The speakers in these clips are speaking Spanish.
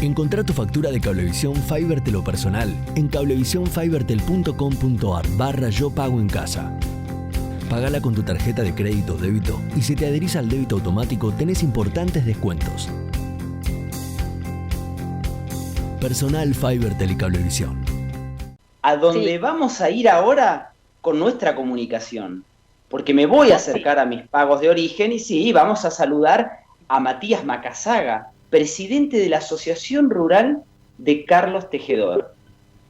Encontrá tu factura de Cablevisión Fibertel o personal en cablevisionfibertel.com.ar/yo pago en casa. Pagala con tu tarjeta de crédito o débito y si te adherís al débito automático tenés importantes descuentos. Personal Fibertel y Cablevisión. A donde vamos a ir ahora con nuestra comunicación, porque me voy a acercar a mis pagos de origen y sí, vamos a saludar a Matías Macazaga, presidente de la Asociación Rural de Carlos Tejedor.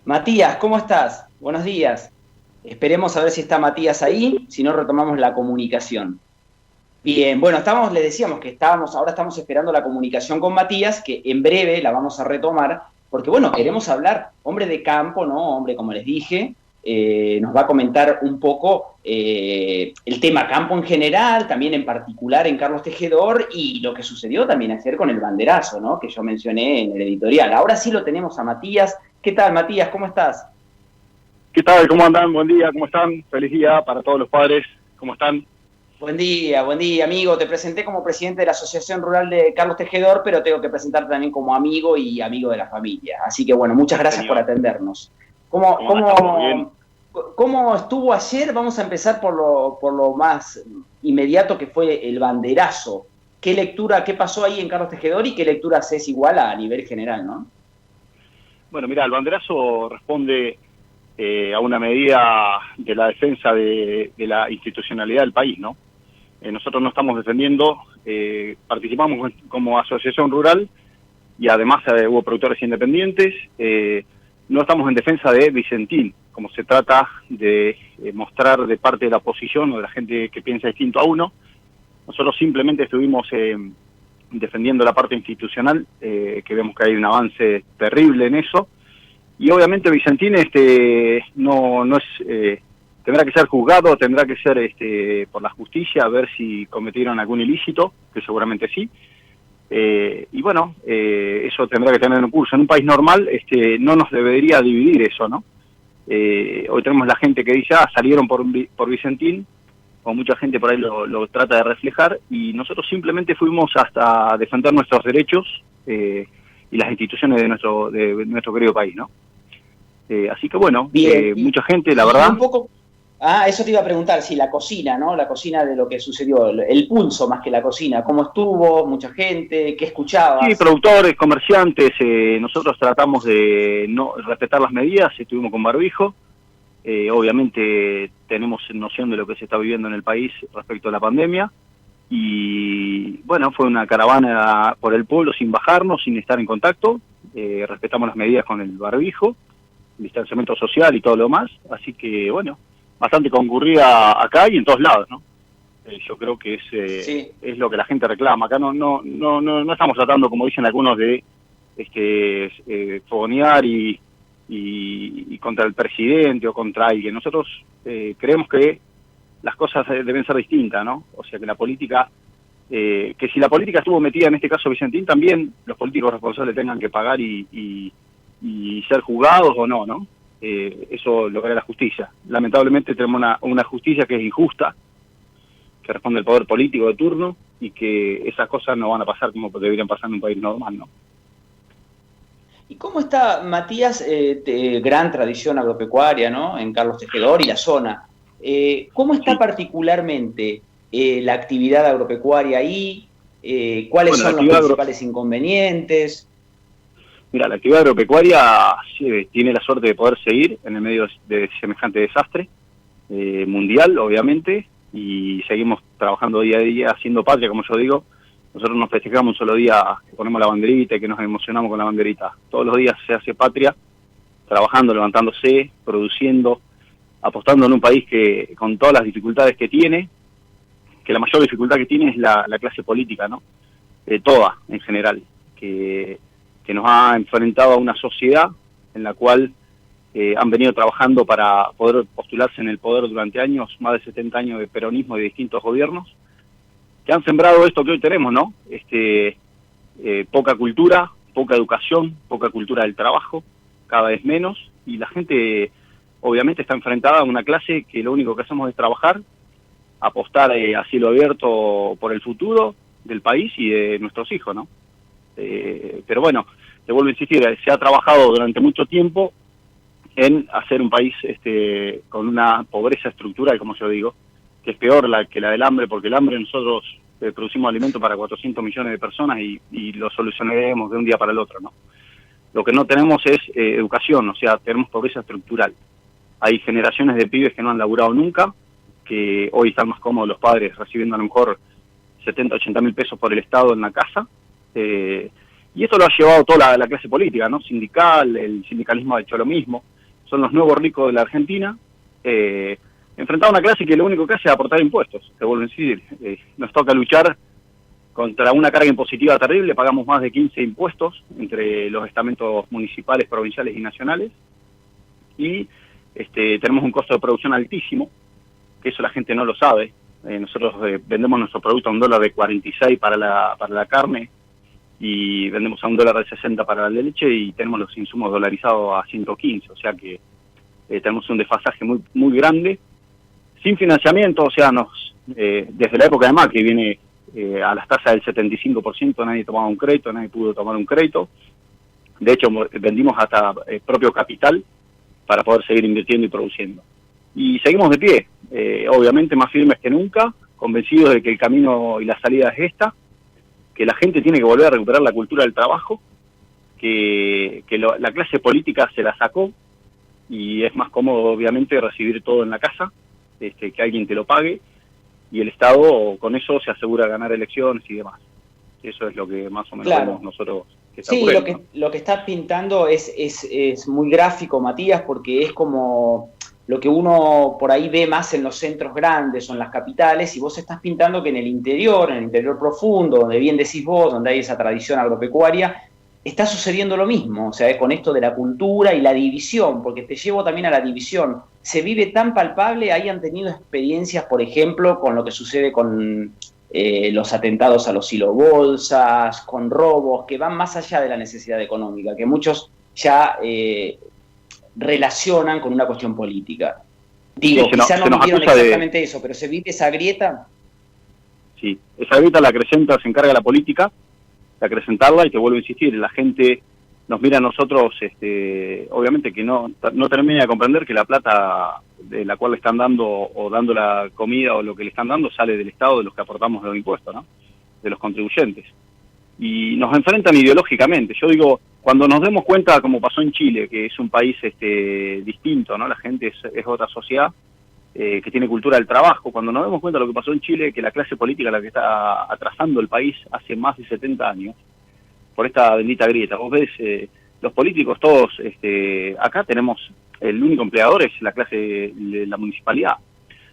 Matías, ¿cómo estás? Buenos días. Esperemos a ver si está Matías ahí, si no retomamos la comunicación. Bien, bueno, le decíamos que ahora estamos esperando la comunicación con Matías, que en breve la vamos a retomar, porque bueno, queremos hablar, hombre de campo, ¿no? Hombre, como les dije, nos va a comentar un poco el tema campo en general, también en particular en Carlos Tejedor, y lo que sucedió también ayer con el banderazo, ¿no? Que yo mencioné en el editorial. Ahora sí lo tenemos a Matías. ¿Qué tal, Matías? ¿Cómo estás? ¿Qué tal? ¿Cómo andan? Buen día, ¿cómo están? Feliz día para todos los padres. ¿Cómo están? Buen día, amigo. Te presenté como presidente de la Asociación Rural de Carlos Tejedor, pero tengo que presentarte también como amigo y amigo de la familia. Así que bueno, muchas gracias por atendernos. ¿Cómo estuvo ayer? Vamos a empezar por lo más inmediato, que fue el banderazo. ¿Qué pasó ahí en Carlos Tejedor y qué lectura haces igual a nivel general, no? Bueno, mira, el banderazo responde a una medida de la defensa de la institucionalidad del país, ¿no? Nosotros no estamos defendiendo, participamos como asociación rural y además hubo productores independientes, no estamos en defensa de Vicentín, como se trata de mostrar de parte de la oposición o de la gente que piensa distinto a uno. Nosotros simplemente estuvimos defendiendo la parte institucional, que vemos que hay un avance terrible en eso, y obviamente Vicentín no es tendrá que ser juzgado, tendrá que ser por la justicia, a ver si cometieron algún ilícito, que seguramente sí. Y bueno, eso tendrá que tener un curso. En un país normal no nos debería dividir eso, ¿no? Hoy tenemos la gente que dice, salieron por Vicentín, o mucha gente por ahí lo trata de reflejar, y nosotros simplemente fuimos hasta defender nuestros derechos y las instituciones de nuestro querido país, ¿no? Así que bueno, mucha gente, la verdad... Un poco... eso te iba a preguntar, si la cocina, ¿no? La cocina de lo que sucedió, el pulso más que la cocina, ¿cómo estuvo? ¿Mucha gente? ¿Qué escuchabas? Sí, productores, comerciantes, nosotros tratamos de no respetar las medidas, estuvimos con barbijo, obviamente tenemos noción de lo que se está viviendo en el país respecto a la pandemia, y bueno, fue una caravana por el pueblo sin bajarnos, sin estar en contacto, respetamos las medidas con el barbijo, el distanciamiento social y todo lo demás, así que bueno, bastante concurrida acá y en todos lados, ¿no? Yo creo que es lo que la gente reclama. Acá no estamos tratando, como dicen algunos, de fogonear y contra el presidente o contra alguien. Nosotros creemos que las cosas deben ser distintas, ¿no? O sea, que la política, que si la política estuvo metida en este caso Vicentín, también los políticos responsables tengan que pagar y ser juzgados o no, ¿no? Eso lo hará la justicia. Lamentablemente tenemos una justicia que es injusta, que responde al poder político de turno, y que esas cosas no van a pasar como deberían pasar en un país normal, ¿no? ¿Y cómo está, Matías, gran tradición agropecuaria, ¿no? En Carlos Tejedor y la zona? ¿Cómo está particularmente la actividad agropecuaria ahí? ¿Cuáles son los principales inconvenientes? Mira, la actividad agropecuaria tiene la suerte de poder seguir en el medio de semejante desastre mundial, obviamente, y seguimos trabajando día a día, haciendo patria, como yo digo. Nosotros nos festejamos un solo día, que ponemos la banderita y que nos emocionamos con la banderita. Todos los días se hace patria, trabajando, levantándose, produciendo, apostando en un país que con todas las dificultades que tiene, que la mayor dificultad que tiene es la clase política, ¿no? Toda, en general, que nos ha enfrentado a una sociedad en la cual han venido trabajando para poder postularse en el poder durante años, más de 70 años de peronismo y de distintos gobiernos, que han sembrado esto que hoy tenemos, ¿no? Poca cultura, poca educación, poca cultura del trabajo, cada vez menos, y la gente obviamente está enfrentada a una clase que lo único que hacemos es trabajar, apostar a cielo abierto por el futuro del país y de nuestros hijos, ¿no? Pero bueno, te vuelvo a insistir, se ha trabajado durante mucho tiempo en hacer un país con una pobreza estructural, como yo digo, que es peor que la del hambre, porque el hambre nosotros producimos alimento para 400 millones de personas y lo solucionaremos de un día para el otro, ¿no? Lo que no tenemos es educación, o sea, tenemos pobreza estructural. Hay generaciones de pibes que no han laburado nunca, que hoy están más cómodos los padres recibiendo a lo mejor 70, 80 mil pesos por el Estado en la casa, y esto lo ha llevado toda la clase política, ¿no? Sindical, el sindicalismo ha hecho lo mismo, son los nuevos ricos de la Argentina, enfrentado a una clase que lo único que hace es aportar impuestos, te vuelvo a decir, nos toca luchar contra una carga impositiva terrible, pagamos más de 15 impuestos entre los estamentos municipales, provinciales y nacionales, y tenemos un costo de producción altísimo, que eso la gente no lo sabe. Nosotros vendemos nuestro producto a $1.46 para la carne, y vendemos a $1.60 para la leche, y tenemos los insumos dolarizados a 115, o sea que tenemos un desfasaje muy, muy grande, sin financiamiento, o sea, desde la época de Macri viene a las tasas del 75%, nadie tomaba un crédito, nadie pudo tomar un crédito. De hecho, vendimos hasta propio capital para poder seguir invirtiendo y produciendo. Y seguimos de pie, obviamente más firmes que nunca, convencidos de que el camino y la salida es esta, que la gente tiene que volver a recuperar la cultura del trabajo, que la clase política se la sacó, y es más cómodo obviamente recibir todo en la casa, que alguien te lo pague, y el Estado con eso se asegura ganar elecciones y demás. Eso es lo que más o menos vemos nosotros que está ocurriendo. Lo que estás pintando es muy gráfico, Matías, porque es como lo que uno por ahí ve más en los centros grandes o en las capitales, y vos estás pintando que en el interior profundo, donde bien decís vos, donde hay esa tradición agropecuaria, está sucediendo lo mismo, o sea, con esto de la cultura y la división, porque te llevo también a la división. Se vive tan palpable, hayan tenido experiencias, por ejemplo, con lo que sucede con los atentados a los silobolsas, con robos, que van más allá de la necesidad económica, que muchos ya relacionan con una cuestión política. Digo, sí, quizá no vieron exactamente eso, pero ¿se vive esa grieta? Sí, esa grieta la acrecenta, se encarga la política de acrecentarla, y te vuelvo a insistir, la gente nos mira a nosotros, obviamente que no termina de comprender que la plata de la cual le están dando, o dando la comida, o lo que le están dando, sale del Estado, de los que aportamos los impuestos, ¿no? De los contribuyentes. Y nos enfrentan ideológicamente. Yo digo, cuando nos demos cuenta, como pasó en Chile, que es un país distinto, ¿no? La gente es otra sociedad, que tiene cultura del trabajo. Cuando nos demos cuenta de lo que pasó en Chile, que la clase política es la que está atrasando el país hace más de 70 años, por esta bendita grieta. Vos ves, los políticos todos, acá tenemos, el único empleador es la clase de la municipalidad.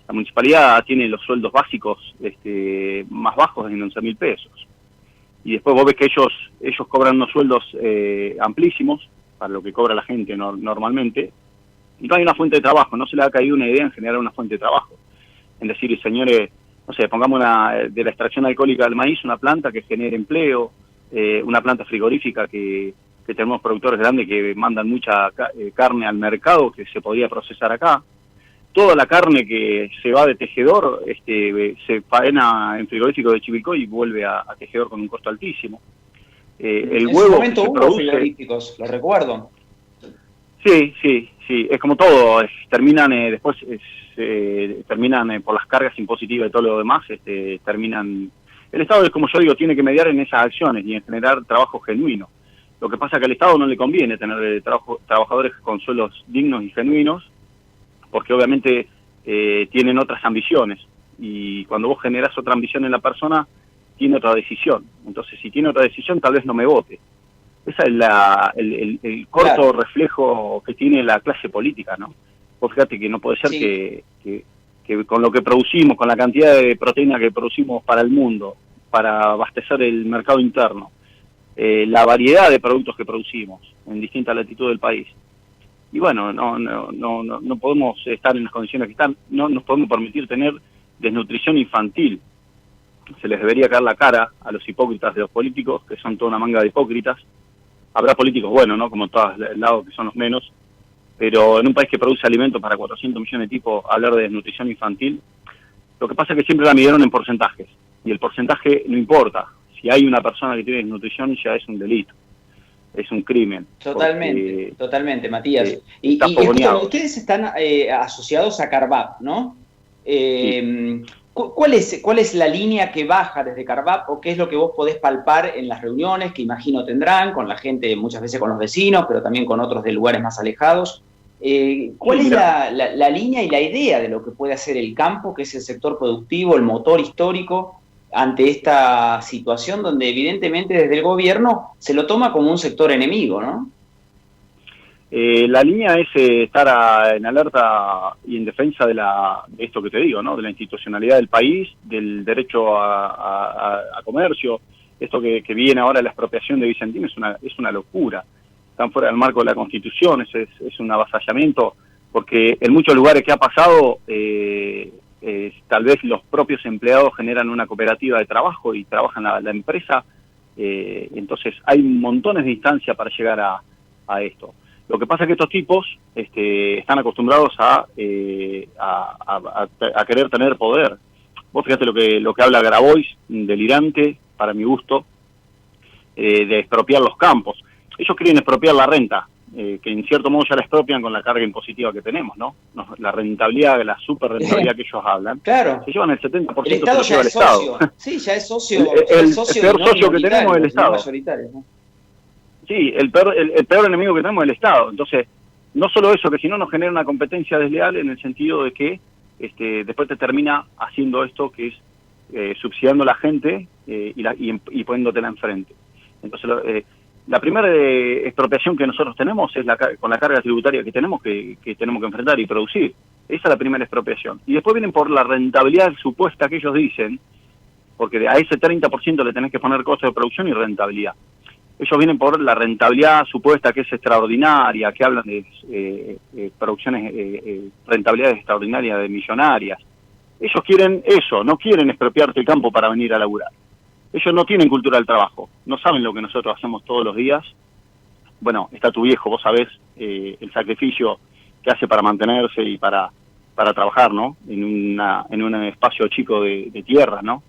La municipalidad tiene los sueldos básicos más bajos de 11.000 pesos. Y después vos ves que ellos cobran unos sueldos amplísimos, para lo que cobra la gente normalmente, y no hay una fuente de trabajo, no se le ha caído una idea en generar una fuente de trabajo. En decir, señores, no sé, pongamos de la extracción alcohólica del maíz una planta que genere empleo, una planta frigorífica que tenemos productores grandes que mandan mucha carne al mercado que se podría procesar acá. Toda la carne que se va de tejedor se faena en frigorífico de Chivilcoy y vuelve a tejedor con un costo altísimo. El huevo en su momento que se hubo produce, frigoríficos, lo recuerdo. Sí, es como todo, terminan después terminan por las cargas impositivas y todo lo demás, terminan. El Estado, como yo digo, tiene que mediar en esas acciones y en generar trabajo genuino. Lo que pasa es que al Estado no le conviene tener trabajadores con sueldos dignos y genuinos, porque obviamente tienen otras ambiciones, y cuando vos generás otra ambición en la persona, tiene otra decisión. Entonces, si tiene otra decisión, tal vez no me vote. Esa es el corto reflejo que tiene la clase política, ¿no? Vos fíjate que no puede ser que con lo que producimos, con la cantidad de proteína que producimos para el mundo, para abastecer el mercado interno, la variedad de productos que producimos en distintas latitudes del país. Y bueno, no podemos estar en las condiciones que están, no nos podemos permitir tener desnutrición infantil. Se les debería caer la cara a los hipócritas de los políticos, que son toda una manga de hipócritas. Habrá políticos buenos, ¿no? Como todos lados, que son los menos, pero en un país que produce alimentos para 400 millones de tipos, hablar de desnutrición infantil, lo que pasa es que siempre la midieron en porcentajes, y el porcentaje no importa. Si hay una persona que tiene desnutrición, ya es un delito. es un crimen. Totalmente, Matías. Y escúchame, ustedes están asociados a Carvap, ¿no? Sí. ¿Cuál es la línea que baja desde Carvap o qué es lo que vos podés palpar en las reuniones que imagino tendrán con la gente, muchas veces con los vecinos, pero también con otros de lugares más alejados? ¿Cuál es la línea y la idea de lo que puede hacer el campo, que es el sector productivo, el motor histórico, ante esta situación donde evidentemente desde el gobierno se lo toma como un sector enemigo, ¿no? La línea es estar en alerta y en defensa de esto que te digo, ¿no? De la institucionalidad del país, del derecho a comercio. Esto que viene ahora, la expropiación de Vicentín, es una locura. Están fuera del marco de la Constitución, es un avasallamiento, porque en muchos lugares que ha pasado, tal vez los propios empleados generan una cooperativa de trabajo y trabajan la empresa, entonces hay montones de instancias para llegar a esto. Lo que pasa es que estos tipos están acostumbrados a querer tener poder. Vos fíjate lo que habla Grabois, delirante, para mi gusto, de expropiar los campos. Ellos quieren expropiar la renta, que en cierto modo ya la expropian con la carga impositiva que tenemos, ¿no? La rentabilidad, la super rentabilidad que ellos hablan. Claro. Se llevan el 70%, el Estado se lo lleva el Estado. Sí, ya es socio. El peor socio que tenemos es el Estado. ¿No? Sí, el peor enemigo que tenemos es el Estado. Entonces, no solo eso, que si no nos genera una competencia desleal en el sentido de que después te termina haciendo esto que es subsidiando a la gente y poniéndotela enfrente. Entonces, la primera expropiación que nosotros tenemos es con la carga tributaria que tenemos que enfrentar y producir. Esa es la primera expropiación. Y después vienen por la rentabilidad supuesta que ellos dicen, porque a ese 30% le tenés que poner costo de producción y rentabilidad. Ellos vienen por la rentabilidad supuesta que es extraordinaria, que hablan de producciones, rentabilidades extraordinarias de millonarias. Ellos quieren eso, no quieren expropiarte el campo para venir a laburar. Ellos no tienen cultura del trabajo, no saben lo que nosotros hacemos todos los días. Bueno, está tu viejo, vos sabés el sacrificio que hace para mantenerse y para trabajar, ¿no? En un espacio chico de tierra, ¿no?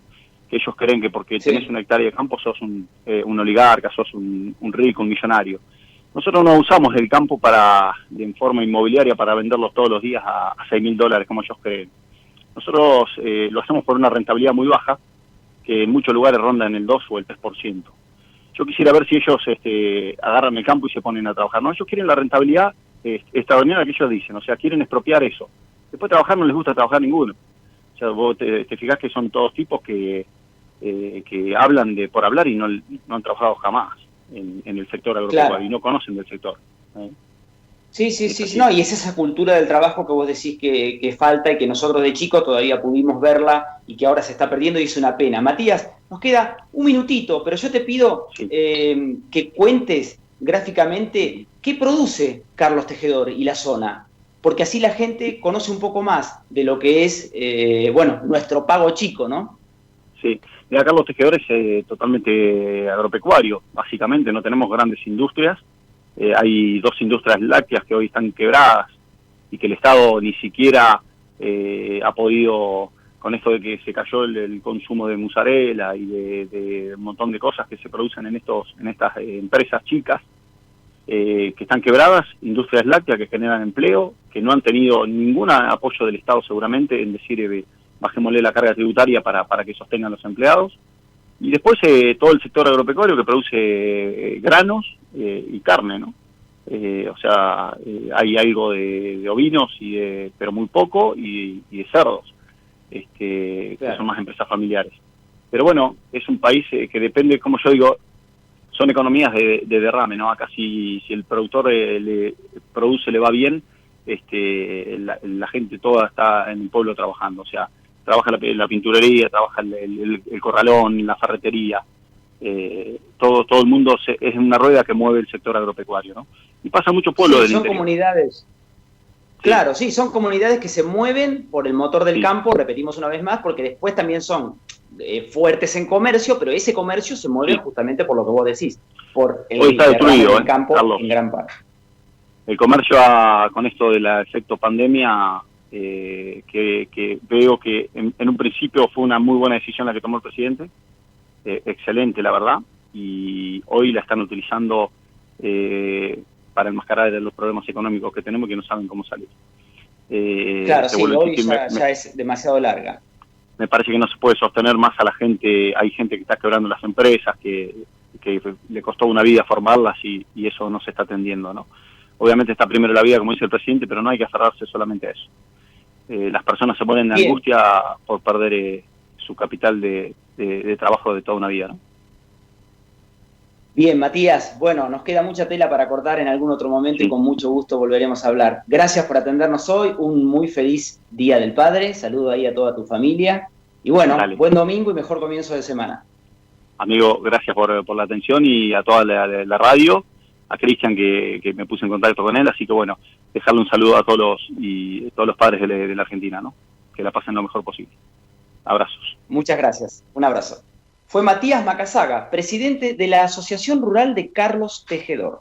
Que ellos creen que porque tenés una hectárea de campo sos un oligarca, sos un rico, un millonario. Nosotros no usamos el campo en forma inmobiliaria para venderlos todos los días a $6.000, como ellos creen. Nosotros lo hacemos por una rentabilidad muy baja, que en muchos lugares ronda en el 2 o el 3%. Yo quisiera ver si ellos agarran el campo y se ponen a trabajar. No, ellos quieren la rentabilidad extraordinaria que ellos dicen, o sea, quieren expropiar eso. Después trabajar no les gusta trabajar ninguno. O sea, vos te fijás que son todos tipos que hablan por hablar y no han trabajado jamás en el sector agropecuario y no conocen del sector. Sí, no, y es esa cultura del trabajo que vos decís que falta y que nosotros de chicos todavía pudimos verla y que ahora se está perdiendo y es una pena. Matías, nos queda un minutito, pero yo te pido que cuentes gráficamente qué produce Carlos Tejedor y la zona, porque así la gente conoce un poco más de lo que es, nuestro pago chico, ¿no? Sí, mira, Carlos Tejedor es totalmente agropecuario, básicamente, no tenemos grandes industrias. Hay 2 industrias lácteas que hoy están quebradas y que el Estado ni siquiera ha podido, con esto de que se cayó el consumo de mozzarella y de un montón de cosas que se producen en estas empresas chicas que están quebradas, industrias lácteas que generan empleo, que no han tenido ningún apoyo del Estado seguramente en decir bajémosle la carga tributaria para que sostengan los empleados. Y después todo el sector agropecuario que produce granos y carne, ¿no? Hay algo de ovinos, pero muy poco, y de cerdos, que son más empresas familiares. Pero bueno, es un país que depende, como yo digo, son economías de derrame, ¿no? Acá si el productor le va bien, la gente toda está en el pueblo trabajando, o sea, trabaja la pinturería, trabaja el corralón, la ferretería, todo el mundo es una rueda que mueve el sector agropecuario, ¿no? Y pasa mucho pueblo del interior. Son comunidades. Claro, sí, son comunidades que se mueven por el motor del campo, repetimos una vez más, porque después también son fuertes en comercio, pero ese comercio se mueve justamente por lo que vos decís, por el hoy está destruido, campo, Carlos, en gran parte. El comercio con esto del efecto pandemia, que veo que en un principio fue una muy buena decisión la que tomó el presidente, excelente la verdad, y hoy la están utilizando para enmascarar los problemas económicos que tenemos y que no saben cómo salir. Claro, sí, hoy ya es demasiado larga. Me parece que no se puede sostener más a la gente. Hay gente que está quebrando las empresas, que le costó una vida formarlas y eso no se está atendiendo, ¿no? Obviamente está primero la vida, como dice el presidente, pero no hay que aferrarse solamente a eso. Las personas se ponen en angustia por perder su capital de trabajo de toda una vida, ¿no? Bien, Matías, bueno, nos queda mucha tela para cortar en algún otro momento y con mucho gusto volveremos a hablar. Gracias por atendernos hoy, un muy feliz Día del Padre, saludo ahí a toda tu familia y bueno, buen domingo y mejor comienzo de semana. Amigo, gracias por la atención y a toda la radio, a Cristian que me puse en contacto con él, así que bueno, dejarle un saludo a todos los padres de la Argentina, ¿no? Que la pasen lo mejor posible. Abrazos. Muchas gracias, un abrazo. Fue Matías Macasaga, presidente de la Asociación Rural de Carlos Tejedor.